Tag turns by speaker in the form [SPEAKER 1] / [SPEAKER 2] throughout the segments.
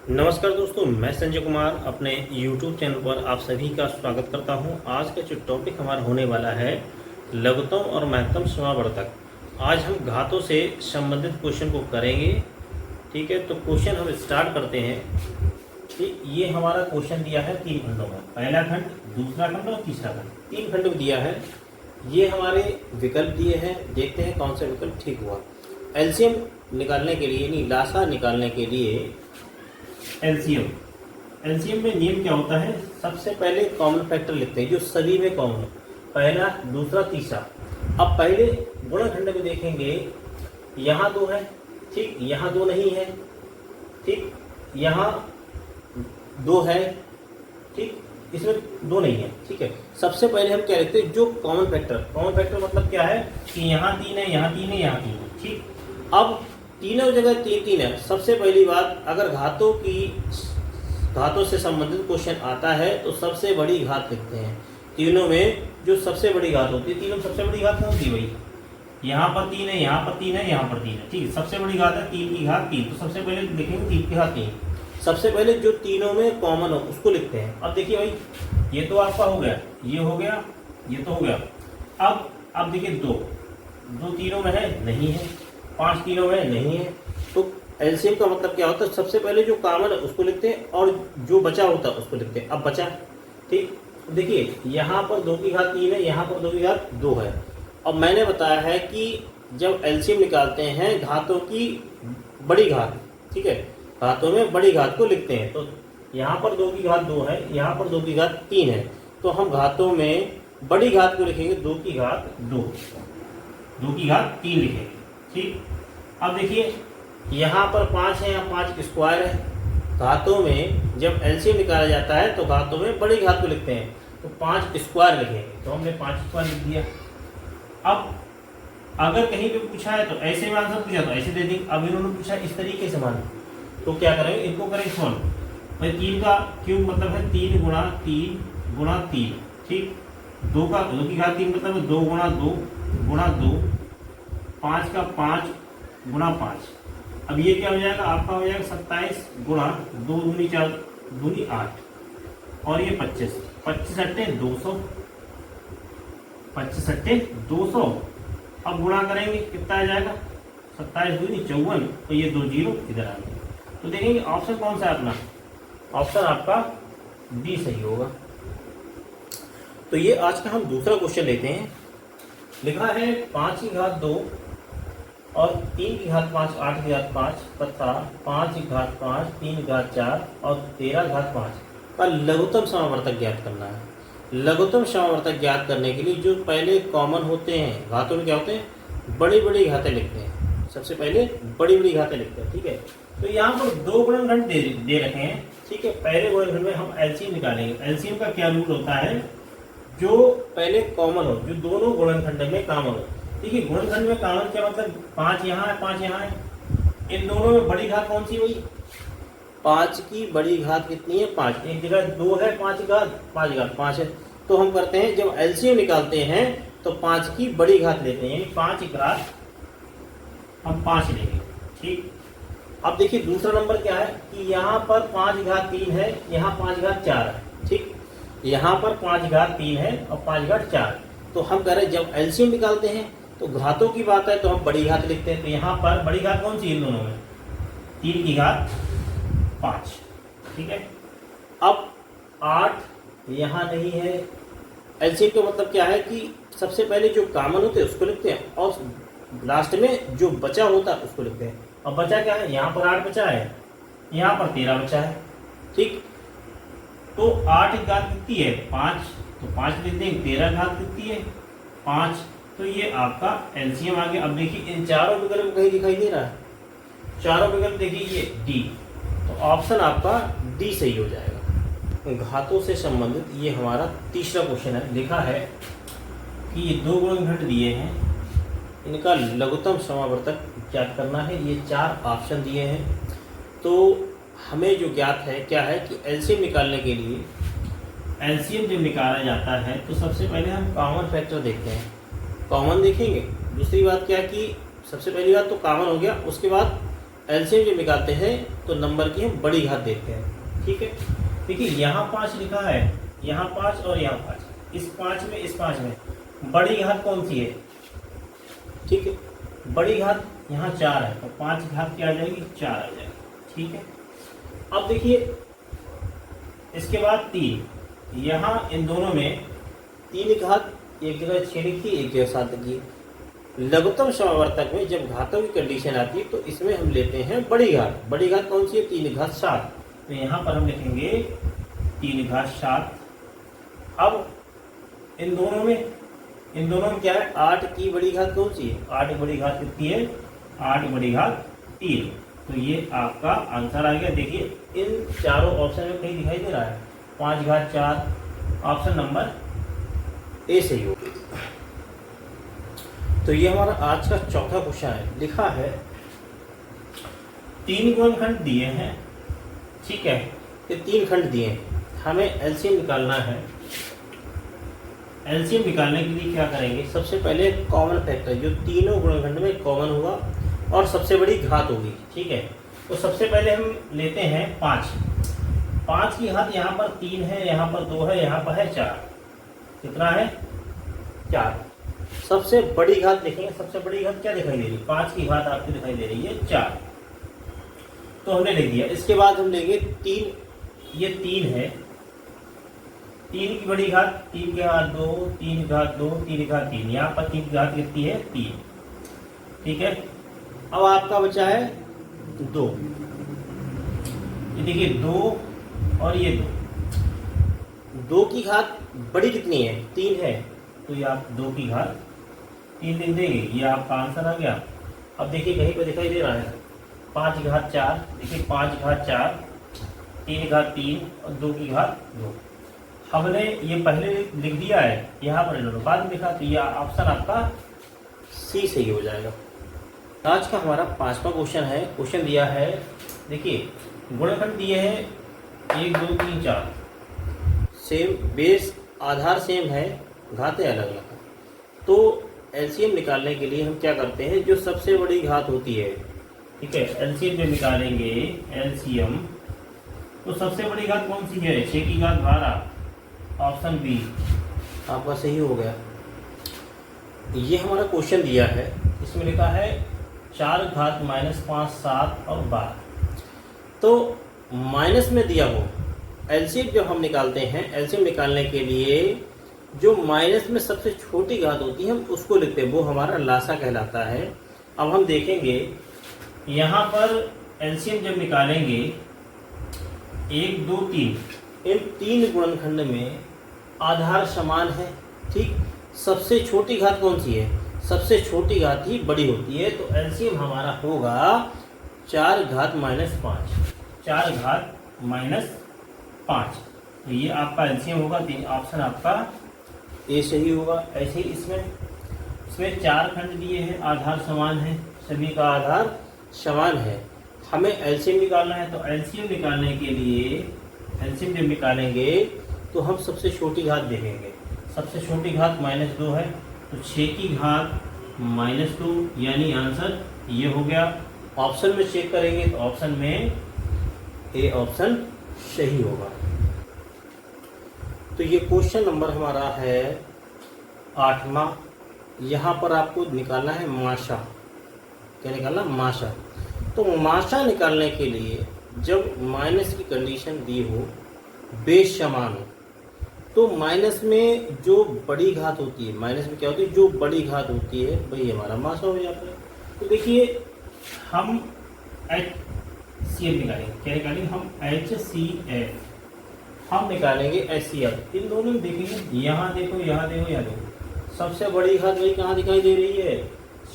[SPEAKER 1] नमस्कार दोस्तों, मैं संजय कुमार अपने YouTube चैनल पर आप सभी का स्वागत करता हूं। आज का जो टॉपिक हमारा होने वाला है लघुत्तम और महत्तम समावर्तक। आज हम घातों से संबंधित क्वेश्चन को करेंगे। ठीक है, तो क्वेश्चन हम स्टार्ट करते हैं कि ये हमारा क्वेश्चन दिया है 3 खंडों में, पहला खंड, दूसरा खंड और तीसरा खंड, 3 खंड में दिया है। ये हमारे विकल्प दिए हैं, देखते हैं कौन सा विकल्प ठीक हुआ। एलसीएम निकालने के लिए, यानी लासा निकालने के लिए एलसीएम में नियम क्या होता है? सबसे पहले कॉमन फैक्टर लिखते हैं जो सभी में कॉमन हो, पहला, दूसरा, तीसरा। अब पहले गुणनखंड में देखेंगे, यहाँ 2 है, ठीक, यहाँ 2 नहीं है, ठीक, यहाँ 2 है, ठीक, इसमें 2 नहीं है, ठीक है। सबसे पहले हम क्या लिखते हैं? जो कॉमन फैक्टर मतलब क्या है कि यहाँ 3 है, यहाँ 3 है, यहाँ 3 है, ठीक। अब तीनों जगह 3 है। सबसे पहली बात, अगर घातों से संबंधित क्वेश्चन आता है तो सबसे बड़ी घात लिखते हैं। तीनों में जो सबसे बड़ी घात होती है, तीनों में सबसे बड़ी घात कौन सी भाई? यहाँ पर 3 है, यहाँ पर 3 है, यहाँ पर 3 है, ठीक है। सबसे बड़ी घात है 3 की घात 3, तो सबसे पहले लिखेंगे 3 की घात 3। सबसे पहले जो तीनों में कॉमन हो उसको लिखते हैं। अब देखिए भाई, ये तो आपका हो गया, ये हो गया, ये तो हो गया। अब देखिए 2 तीनों में है, नहीं है, 5 तीनों में नहीं है। तो एलसीएम का मतलब क्या होता है? सबसे पहले जो कॉमन है उसको लिखते हैं और जो बचा होता है उसको लिखते हैं। अब बचा, ठीक, देखिए यहाँ पर 2 की घात 3 है, यहाँ पर 2 की घात 2 है। अब मैंने बताया है कि जब एलसीएम निकालते हैं घातों की बड़ी घात, ठीक है, घातों में बड़ी घात को लिखते हैं। तो यहाँ पर 2 की घात 2 है, यहाँ पर 2 की घात 3 है, तो हम घातों में बड़ी घात को लिखेंगे 2 की घात 2, 2 की घात 3 लिखेंगे, ठीक। अब देखिए यहाँ पर 5 है, यहाँ 5 स्क्वायर है। घातों में जब एलसीएम निकाला जाता है तो घातों में बड़ी घात को लिखते हैं, तो 5 स्क्वायर लिखेंगे, तो हमने 5 स्क्वायर लिख दिया। अब अगर कहीं पे पूछा है तो ऐसे में आंसर पूछा तो ऐसे दे देंगे। अब इन्होंने पूछा इस तरीके से मान, तो क्या करेंगे? इनको करेंगे सॉल्व। भाई 3 का क्यूब मतलब है 3 गुणा 3 गुणा 3, ठीक। 2 की घात 3 मतलब है 2 गुणा 2 गुणा 2, 5 का 5 गुणा 5। अब ये क्या हो जाएगा? आपका हो जाएगा 27 गुणा 2 दूनी 4 दूनी 8 और ये 25, 25 अट्टे 200, 25 अट्टे 200। अब गुणा करेंगे, कितना आ जाएगा? 27 दूनी 54, तो ये 2 जीरो इधर आ गए। तो देखेंगे ऑप्शन कौन सा है अपना? ऑप्शन आपका डी सही होगा। तो ये आज का हम दूसरा क्वेश्चन लेते हैं। लिखा है 5 की घात 2 और 3 की घात 5, 8 की घात 5 तथा 5 की घात 5, 3 की घात 4 और 13 घात 5 का लघुत्तम समावर्तक ज्ञात करना है। लघुत्तम समावर्तक ज्ञात करने के लिए जो पहले कॉमन होते हैं घातों में क्या होते हैं? बड़ी बड़ी घातें लिखते हैं। सबसे पहले बड़ी बड़ी घातें लिखते हैं, ठीक है। तो यहाँ पर 2 गुणनखंड दे रखे हैं, ठीक है। पहले गुणनखंड में हम एलसीएम निकालेंगे। एलसीएम का क्या रूल होता है? जो पहले कॉमन हो, जो दोनों गुणनखंड में कॉमन हो। देखिए गुणनखंड में कॉमन क्या मतलब? 5 यहाँ है, 5 यहाँ है। इन दोनों में बड़ी घात कौन सी हुई? 5 की बड़ी घात कितनी है? 5। एक जगह 2 है, 5 घात 5 है। तो हम करते हैं जब एलसीएम निकालते हैं तो 5 की बड़ी घात लेते हैं, यानी 5 घात हम 5 लेंगे, ठीक। अब देखिए दूसरा नंबर क्या है कि यहाँ पर 5 घात 3 है, यहाँ 5 घात 4 है, ठीक। यहाँ पर 5 घात 3 है और 5 घात 4। तो हम कह रहे हैं जब एलसीएम निकालते हैं तो घातों की बात है तो हम बड़ी घात लिखते हैं। तो यहाँ पर बड़ी घात कौन सी इन दोनों में? 3 की घात 5, ठीक है। अब 8 यहाँ नहीं है। एलसीएम का मतलब क्या है कि सबसे पहले जो कॉमन होते हैं उसको लिखते हैं और लास्ट में जो बचा होता है उसको लिखते हैं। अब बचा क्या है? यहाँ पर 8 बचा है, यहाँ पर 13 बचा है, ठीक। तो 8 की घात कितनी है? 5, तो 5 लिखते हैं। 13 घात कितनी है? 5। तो ये आपका एलसीएम आ गया। अब देखिए इन चारों विकल्प कहीं दिखाई दे रहा है? चारों विकल्प देखिए ये डी, तो ऑप्शन आपका डी सही हो जाएगा। घातों से संबंधित ये हमारा तीसरा क्वेश्चन है। लिखा है कि ये 2 गुणनखंड दिए हैं, इनका लघुत्तम समावर्तक ज्ञात करना है। ये 4 ऑप्शन दिए हैं। तो हमें जो ज्ञात है क्या है कि एलसीएम निकालने के लिए, एलसीएम जब निकाला जाता है तो सबसे पहले हम कॉमन फैक्टर देखते हैं। कॉमन देखेंगे। दूसरी बात क्या है कि सबसे पहली बात तो कॉमन हो गया, उसके बाद एलसीएम जब निकालते हैं तो नंबर की हम बड़ी घात देते हैं। ठीक है, देखिए यहाँ 5 लिखा है, यहाँ 5 और यहाँ 5, इस 5 में इस 5 में बड़ी घात कौन सी है? ठीक है, बड़ी घात यहाँ 4 है, तो 5 घात क्या आ जाएगी? 4 आ जाएगी। ठीक है, अब देखिए इसके बाद 3, यहाँ इन दोनों में 3 घात एक जगह 6 लिखी, एक जगह 7 लिखी। लघुत्तम समावर्तक में जब घातों की कंडीशन आती है तो इसमें हम लेते हैं बड़ी घात। बड़ी घात कौन सी है? 3 घात 7। तो यहाँ पर हम लिखेंगे 3 घात 7। अब इन दोनों में क्या है? 8 की बड़ी घात कौन सी है? 8 की बड़ी घात कितनी है? 8 की बड़ी घात 3। तो ये आपका आंसर आ गया। देखिए इन चारों ऑप्शन में कहीं दिखाई दे रहा है 5 घात 4, ऑप्शन नंबर ए सही होगा। तो ये हमारा आज का चौथा क्वेश्चन है। लिखा है 3 गुणनखंड दिए हैं, ठीक है, ये 3 खंड दिए हैं, हमें एलसीएम निकालना है। एलसीएम निकालने के लिए क्या करेंगे? सबसे पहले कॉमन फैक्टर जो तीनों गुणनखंड में कॉमन होगा और सबसे बड़ी घात होगी। ठीक है, तो सबसे पहले हम लेते हैं 5। 5 की घात यहाँ पर 3 है, यहाँ पर 2 है, यहाँ पर है 4। कितना है? 4। सबसे बड़ी घात देखेंगे, सबसे बड़ी घात क्या दिखाई दे रही है? 5 की घात आपको दिखाई दे रही है 4। तो हमने लिख दिया। इसके बाद हम लेंगे 3, ये 3 है, 3 की बड़ी घात 3 की घात 2, 3 की घात 2, 3 की घात 3, यहाँ पर 3 की घात कितनी है? 3। ठीक है, अब आपका बचा है 2। ये देखिए 2 और ये 2 की घात बड़ी कितनी है? 3 है, तो ये आप 2 की घात 3 लिख देंगे, ये आपका आंसर आ गया। अब देखिए कहीं पर दिखाई दे रहा है 5 की घात 4, देखिए 5 की घात 4, 3 की घात 3 और 2 की घात 2। हमने ये पहले लिख दिया है, यहाँ पर इन्होंने बाद में लिखा, तो ये ऑप्शन आपका सी सही हो जाएगा। आज का हमारा 5वां क्वेश्चन है। क्वेश्चन दिया है, देखिए गुणनखंड दिए हैं 1 2 3 4, सेम बेस आधार सेम है, घातें अलग अलग हैं। तो एलसीएम निकालने के लिए हम क्या करते हैं? जो सबसे बड़ी घात होती है, ठीक है, एलसीएम जो निकालेंगे एलसीएम, तो सबसे बड़ी घात कौन सी है? 6 की घात 12, ऑप्शन बी आपका सही हो गया। ये हमारा क्वेश्चन दिया है, इसमें लिखा है 4 घात -5 7 और 12। तो माइनस में दिया हो, एलसीएम जब हम निकालते हैं, एलसीएम निकालने के लिए जो माइनस में सबसे छोटी घात होती है हम उसको लिखते हैं, वो हमारा लासा कहलाता है। अब हम देखेंगे यहाँ पर एलसीएम जब निकालेंगे 1 2 3, इन 3 गुणनखंड में आधार समान है। ठीक, सबसे छोटी घात कौन सी है? सबसे छोटी घात ही बड़ी होती है, तो एलसीएम हमारा होगा 4 घात -5, 4 घात -5। तो ये आपका एलसीएम होगा, ऑप्शन आपका ए सही होगा। ऐसे ही इसमें 4 खंड दिए हैं, आधार समान है, सभी का आधार समान है। हमें एलसीएम निकालना है, तो एलसीएम निकालने के लिए एलसीएम जब निकालेंगे तो हम सबसे छोटी घात देखेंगे। सबसे छोटी घात -2 है, तो 6 की घात -2, यानी आंसर ये हो गया। ऑप्शन में चेक करेंगे तो ऑप्शन में ए ऑप्शन सही होगा। तो ये क्वेश्चन नंबर हमारा है 8वां। यहाँ पर आपको निकालना है माशा। क्या निकालना? माशा। तो माशा निकालने के लिए जब माइनस की कंडीशन दी हो, बेस समान हो, तो माइनस में जो बड़ी घात होती है, माइनस में क्या होती है? जो बड़ी घात होती है वही हमारा माशा हो जाता है। तो देखिए हम HCF निकालेंगे। क्या निकालेंगे? हम HCF हम निकालेंगे HCF। इन दोनों में देखेंगे, यहाँ देखो, यहाँ देखो, यहाँ देखो, सबसे बड़ी घात वही कहाँ दिखाई दे रही है?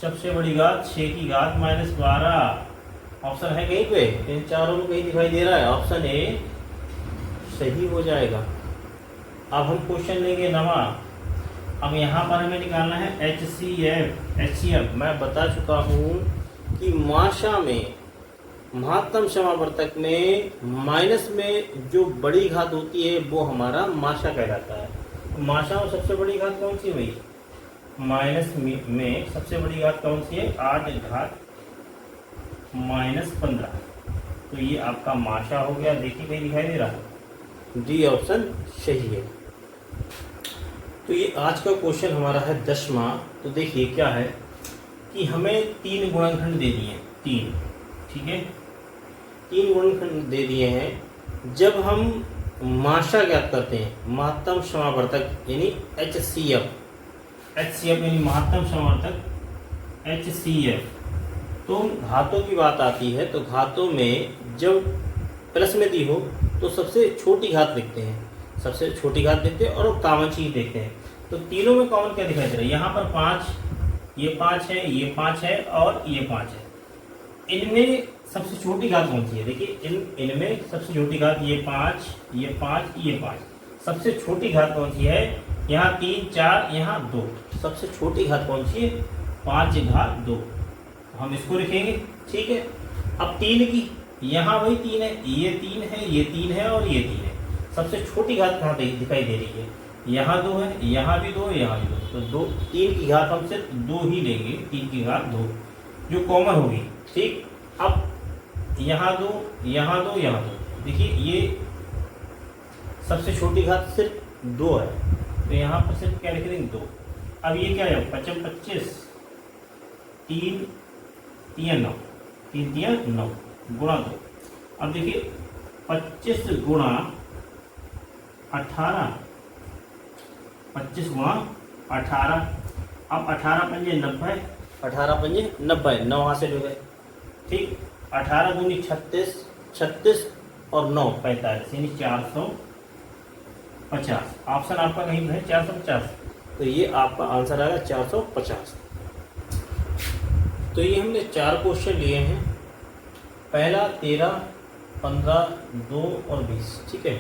[SPEAKER 1] सबसे बड़ी घात 6 की घात -12, ऑप्शन है कहीं पे? इन चारों में कहीं दिखाई दे रहा है, ऑप्शन ए सही हो जाएगा। अब हम क्वेश्चन लेंगे 9वां। अब यहाँ पर हमें निकालना है HCF। मैं बता चुका हूँ कि माशा में, महत्तम समावर्तक में माइनस में जो बड़ी घात होती है वो हमारा माशा कहलाता है। माशा में सबसे बड़ी घात कौन सी भाई? माइनस में सबसे बड़ी घात कौन सी है? 8 घात -15। तो ये आपका माशा हो गया। देखिए कहीं दिखाई दे रहा है, डी ऑप्शन सही है। तो ये आज का क्वेश्चन हमारा है 10वां। तो देखिए क्या है कि हमें 3 गुणनखंड दे दिए हैं, 3, ठीक है, 3 गुणनखंड दे दिए हैं। जब हम माशा ज्ञात करते हैं, महत्तम समावर्तक यानी HCF, यानी महत्तम समावर्तक HCF, तो घातों की बात आती है। तो घातों में जब प्लस में दी हो तो सबसे छोटी घात लिखते हैं, सबसे छोटी घात देखते हैं और कॉमन चीज देखते हैं। तो तीनों में कॉमन क्या दिखाई दे रहा है, यहाँ पर 5, ये 5 है, ये 5 है और ये 5 है। इनमें सबसे छोटी घात कौन सी है? देखिए इनमें सबसे छोटी घात ये 5, ये 5, ये 5। सबसे छोटी घात कौन सी है? यहाँ 3, 4, यहाँ 2। सबसे छोटी घात कौन सी है? 5 घात 2। हम इसको लिखेंगे, ठीक है। अब 3 की, यहाँ वही 3 है, ये 3 है, ये 3 है और ये 3 है। सबसे छोटी घात कहाँ दिखाई दे रही है? यहाँ 2 है, यहाँ भी 2 है, यहाँ भी 2। तो 3 की घात हम सिर्फ 2 ही लेंगे, 3 की घात 2 जो कॉमन होगी, ठीक। अब यहाँ 2, यहाँ 2, यहाँ 2। देखिए ये सबसे छोटी घात सिर्फ 2 है, तो यहाँ पर सिर्फ क्या लिख देंगे? 2। अब ये क्या है? 5 25, 3 3 9, 3 3 9 गुणा 2। अब देखिए 25 गुणा 18, 25 गुणा 18। अब 18 पंजे 90, 18 पंजे 90, 9 हासिल हो गए, ठीक। 18 दूनी 36, 36 और 9 45, यानी 450। ऑप्शन आपका कहीं है 450, तो ये आपका आंसर आएगा 450। तो ये हमने 4 क्वेश्चन लिए हैं, पहला 13, 15, 2 और 20, ठीक है।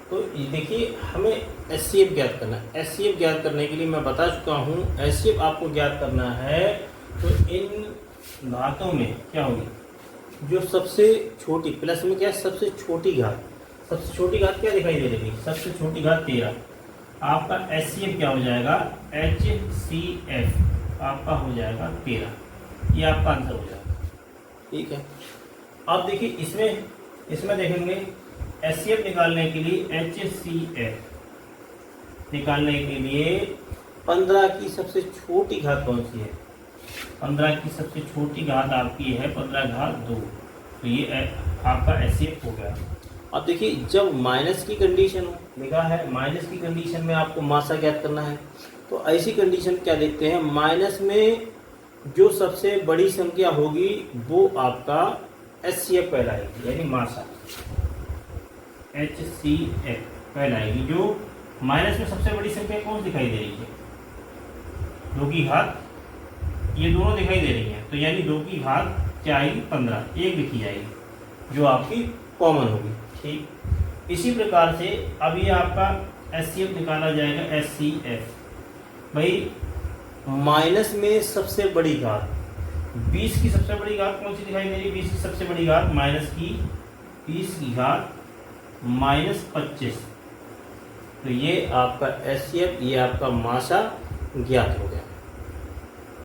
[SPEAKER 1] तो ये देखिए हमें HCF ज्ञात करना है। HCF ज्ञात करने के लिए मैं बता चुका हूँ, HCF आपको ज्ञात करना है तो इन घातों में क्या होगी? जो सबसे छोटी, प्लस में क्या है? सबसे छोटी घात। सबसे छोटी घात क्या दिखाई दे रही है? सबसे छोटी घात 13। आपका HCF क्या हो जाएगा? HCF आपका हो जाएगा 13। ये आपका आंसर हो जाएगा, ठीक है। अब देखिए इसमें देखेंगे HCF निकालने के लिए, HCF निकालने के लिए 15 की सबसे छोटी घात कौन सी है? 15 की सबसे छोटी घात आपकी है 15 घात 2। तो ये आपका HCF हो गया। अब देखिए जब माइनस की कंडीशन हो, लिखा है माइनस की कंडीशन में आपको मासा ज्ञात करना है, तो ऐसी कंडीशन क्या देखते हैं? माइनस में जो सबसे बड़ी संख्या होगी वो आपका HCF कहलाएगी, यानी मासा HCF कहलाएगी। जो माइनस में सबसे बड़ी संख्या कौन दिखाई दे रही है? 2 की घात, ये दोनों दिखाई दे रही हैं, तो यानी 2 की घात क्या आएगी? 15, 1 लिखी जाएगी जो आपकी कॉमन होगी, ठीक। इसी प्रकार से अब ये आपका HCF निकाला जाएगा, HCF भाई माइनस में सबसे बड़ी घात 20 की सबसे बड़ी घात कौन सी दिखाई दे रही है? 20 की सबसे बड़ी घात माइनस की 20 की घात -25। तो ये आपका HCF, ये आपका मासा ज्ञात हो गया।